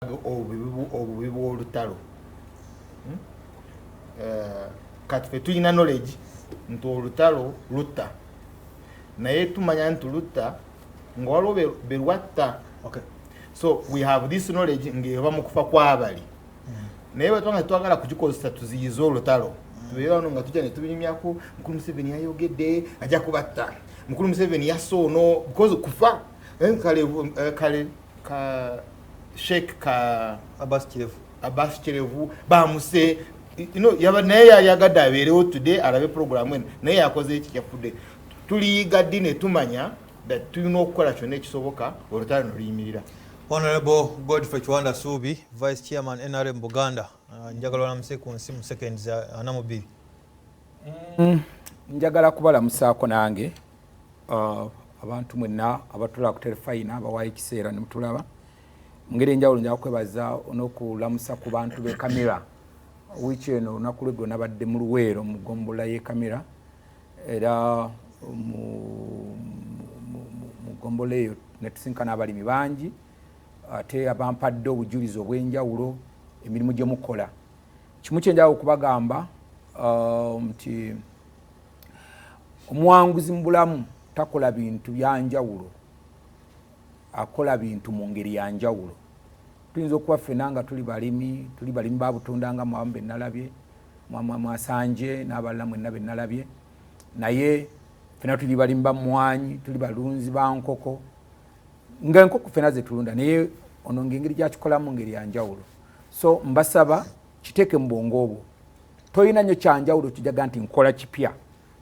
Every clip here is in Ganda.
obubi bw'olutalo. Kati ffe tulina knowledge nti olutalo lutta naye tumanya nti lutta nga waliwo belwatta. So we have this knowledge ng'eva mu kufa kw'abali naye bwe twanga twagala kugikozesa tuziyize olutalo tubeera wano nga tujja ne tubinyumyako Mukulu Museveni yayogedde ajja kubatta, Mukulu Museveni yassoono because kufa kale ka Sheikh ka Abbas Kirevu bamuse yaba naye yayagadde abeerewo today alabe programu eno naye yakoze eki kyafudde. Tuliyiga ddi ne tumanya that tulina okukola kyonna ekisoboka olutalo luyimirira. Honorable Godfrey Kiwanda Suubi, Vice Chairman NRM Buganda, njagala olamuse ku nsi mu seconds 42. Njagala kubalamusaako nange abantu mwenna abatulaba ku telefayina abawaayo ekiseera ne mutulaba. Mu ngeri enjawulo njagala kwebaza n'okulamusa ku bantu b'e Kamera. Wiiki eno olunaku lw'eggwe nabadde mu Luweero mu ggombola y'e Kamera era mu ggombola eyo ne tusinkana abalimi bangi ate abampadde obujulizi obw'enjawulo emirimu gye mukola. Kimu kye njagala okubagamba nti omuwanguzi mu bulamu takola bintu bya njawulo, akola bintu mu ngeri ya njawulo. Tuyinza okuba ffenna nga tuli balimi ba butunda nga mwamu be nnalabye, Mwasanje n'abalala mwenna be nnalabye, naye ffenna tuli balimi ba mmwanyi, tuli balunzi ba nkoko, ng'enkoko ffenna ze tulunda naye ono ng'engeri gyakikolamu ngeri ya njawulo. So mbasaba kiteeke mu bwongo obwo, toyina nnyo kyanjawulo kijaga nti nkola kipya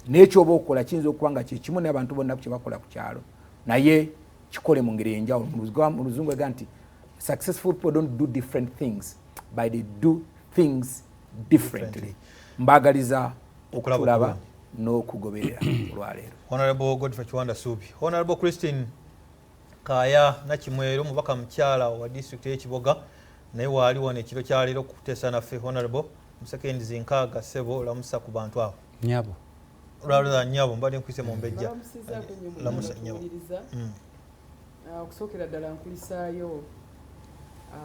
naye kyoba okola kiyinza okuba nga kyekimu n'abantu bonna kye bakola ku kyalo naye kikole mu ngeri enjawulo. Mu Luzungu ega nti successful people don't do different things but they do things differently. Mbagaliza okulaba n'okugoberera olwaleero. Honorable Godfrey Kiwanda Suubi. Honorable Christine Kaya Nakimwero, mubaka mukyala wa district y'Ekiboga naye waali wano ekiro kyaleero kuteesa naffe. Honorable musekendi zinkaaga ssebo lamusa ku bantu abo. Nyabo olwalula nyabo mbadde nkwise mu mbejja lamusa nyabo okusookera ddala nkulisaayo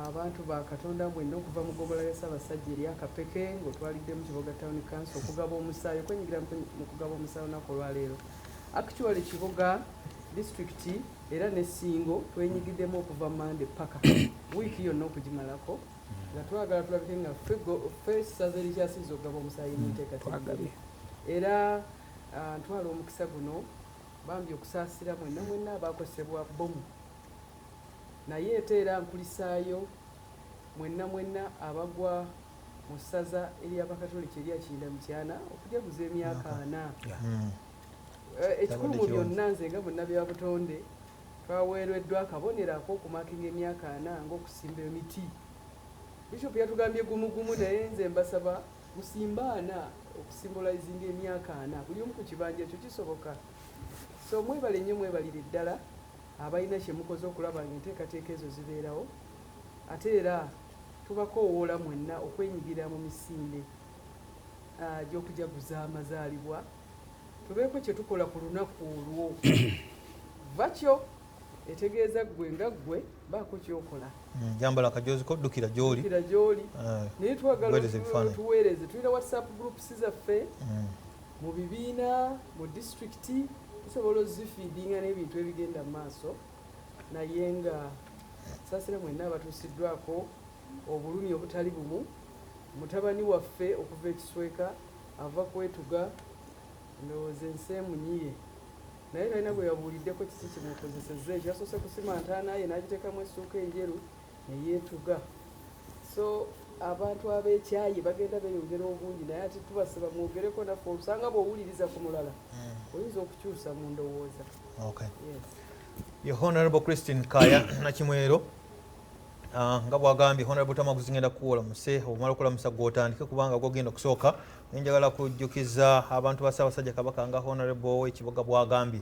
abantu ba Katonda mwenna okuva mu ggombolola ya Ssaabasajja eri Akapeke ng'otwalidde mu Kiboga Town Council okugaba omusaayi okwenyigira mu kugaba omusaayi olunaku olwaleero. Actually Kiboga district era ne Singo twenyigidemu okuva Mande paka wiiki yonna okugimalako nga twagala tulabike nga ffe ssaza erikyasiza okugaba omusaayi n'enteekateeka era ntwala omukisa guno bambi okusaasira mwenna abakosebwa bomu naye ate era nkulisaayo mwenna abagwa mu ssaza ery'Abakatoliki erya Kindamutyana okujaguza emyaka 4. Ekikulu mu byonna nze nga munnabyabutonde twaweereddwa akabonero ak'okumakinga emyaka 4 ng'okusimba emiti. Bishop yatugambye gumu naye nze mbasaba musimba 4 okusimbolizinga emyaka 4 buli omu ku kibanja ekyo kisoboka. So mwebale nnyo mwebalire ddala abalina kye mukoze okulaba nga enteekateeka ezo zibeerawo ate era tubakoowoola mwenna okwenyigira mu misinde gy'okujaguza amazaalibwa. Tubeeko kye tukola ku lunaku olwo vakyo etegeeza ggwe nga ggwe baako kyokola jambala akajoozi koddukira gy'oli naye twagala tuweereze. Tulina WhatsApp groups zaffe mu bibiina mu disitulikiti tusobola ozifiidinga n'ebintu ebigenda mu maaso naye nga saasira mwenna abatuusiddwako obulumi obutali bumu. Mutabani waffe okuva ekisweka ava kwetuga ndowooza ensi emunyiye naye talina bwe yabuuliddeko kiki kimukozesezza ekyo yasoose kusima ntaana ye n'agiteekamu essuuka enjeru neyeetuga. So abantu ab'ekyayi bagenda beeyongera obungi naye ati tubasaba mwogereko naffe olusanga bw'owuliriza ku mulala oyinza okukyusa mu ndowooza. Ye Honorable Christine Kaya Nakimwero nga bwagambye Honorable Tamaguzi ngenda kuwola muse obumala okulamusa gw'otandike kubanga gwogenda okusooka. Njagala kujjukiza abantu ba Ssaabasajja Kabaka nga Honorable w'Ekiboga bwagambye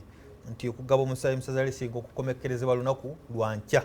nti okugaba omusaayi mu ssaza ly'e Singo okukomekkerezebwa lunaku lwa nkya.